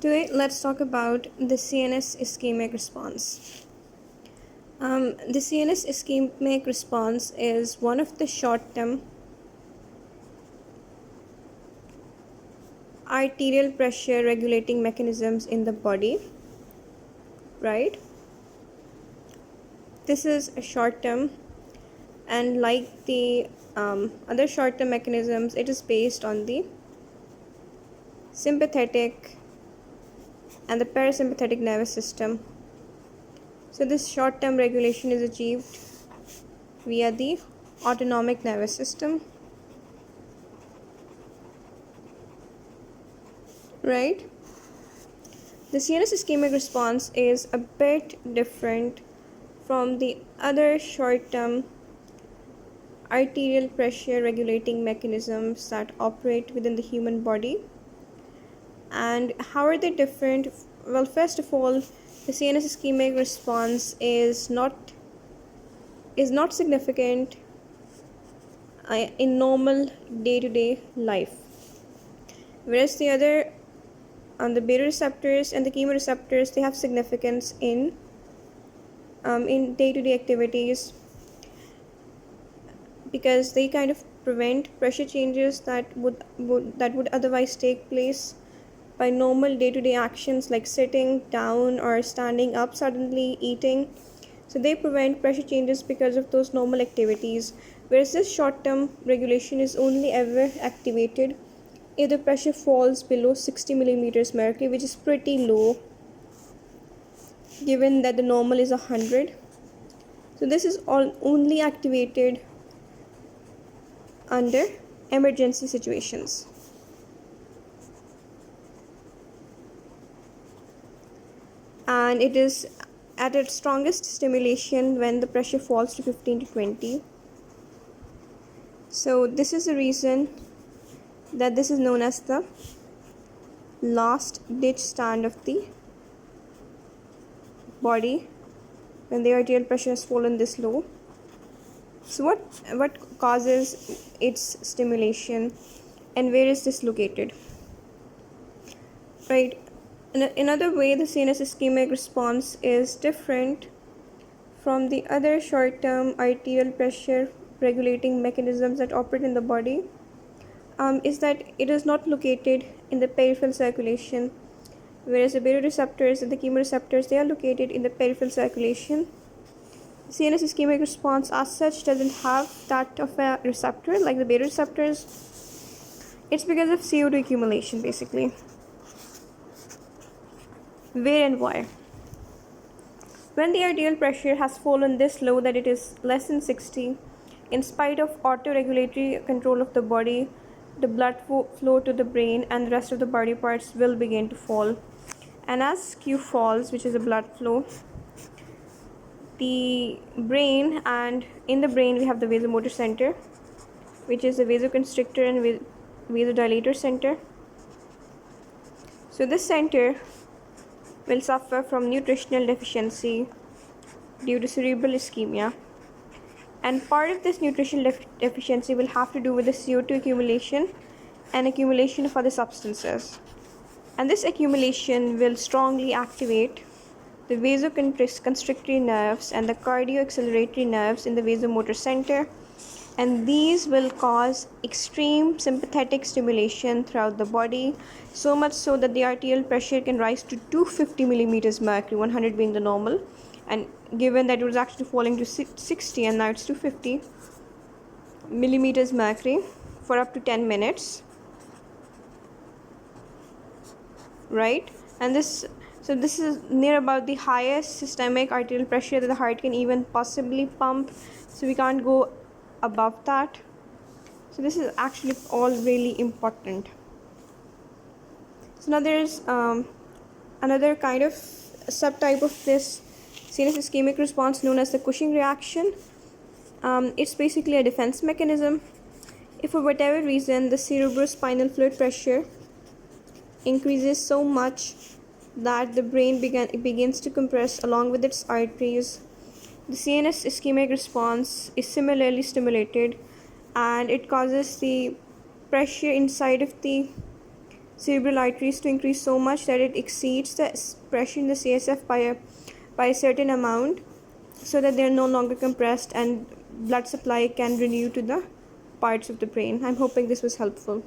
Today, let's talk about the CNS ischemic response. The CNS ischemic response is one of the short-term arterial pressure regulating mechanisms in the body, right? This is a short-term, and like the other short-term mechanisms, it is based on the sympathetic and the parasympathetic nervous system. So this short-term regulation is achieved via the autonomic nervous system, right? The CNS ischemic response is a bit different from the other short-term arterial pressure regulating mechanisms that operate within the human body. And how are they different? Well, first of all, the CNS ischemic response is not significant in normal day-to-day life, whereas the other the baroreceptors and the chemoreceptors, they have significance in day-to-day activities, because they kind of prevent pressure changes that would otherwise take place by normal day-to-day actions like sitting down or standing up suddenly, eating. So they prevent pressure changes because of those normal activities, whereas this short-term regulation is only ever activated if the pressure falls below 60 millimeters mercury, which is pretty low given that the normal is 100. So this is only activated under emergency situations. And it is at its strongest stimulation when the pressure falls to 15 to 20. So this is the reason that this is known as the last ditch stand of the body when the arterial pressure has fallen this low. So what causes its stimulation, and where is this located? Right. In another way, the CNS ischemic response is different from the other short-term arterial pressure regulating mechanisms that operate in the body, is that it is not located in the peripheral circulation, whereas the baroreceptors and the chemoreceptors, they are located in the peripheral circulation. CNS ischemic response as such doesn't have that of a receptor like the baroreceptors. It's because of CO2 accumulation, basically. Where and why? When the arterial pressure has fallen this low that it is less than 60, in spite of auto-regulatory control of the body, the blood flow to the brain and the rest of the body parts will begin to fall. And as Q falls, which is the blood flow, the brain, and in the brain we have the vasomotor center, which is the vasoconstrictor and vasodilator center. So this center will suffer from nutritional deficiency due to cerebral ischemia, and part of this nutritional deficiency will have to do with the CO2 accumulation and accumulation of other substances, and this accumulation will strongly activate the vasoconstrictory nerves and the cardioacceleratory nerves in the vasomotor center, and these will cause extreme sympathetic stimulation throughout the body, so much so that the arterial pressure can rise to 250 millimeters mercury, 100 being the normal, and given that it was actually falling to 60 and now it's 250 millimeters mercury for up to 10 minutes, right? And this is near about the highest systemic arterial pressure that the heart can even possibly pump, so we can't go above that. So this is actually all really important. So now there is another kind of subtype of this CNS ischemic response known as the Cushing reaction. It's basically a defense mechanism. If for whatever reason the cerebrospinal fluid pressure increases so much that the brain begins to compress along with its arteries, the CNS ischemic response is similarly stimulated, and it causes the pressure inside of the cerebral arteries to increase so much that it exceeds the pressure in the CSF by a certain amount, so that they are no longer compressed and blood supply can renew to the parts of the brain. I'm hoping this was helpful.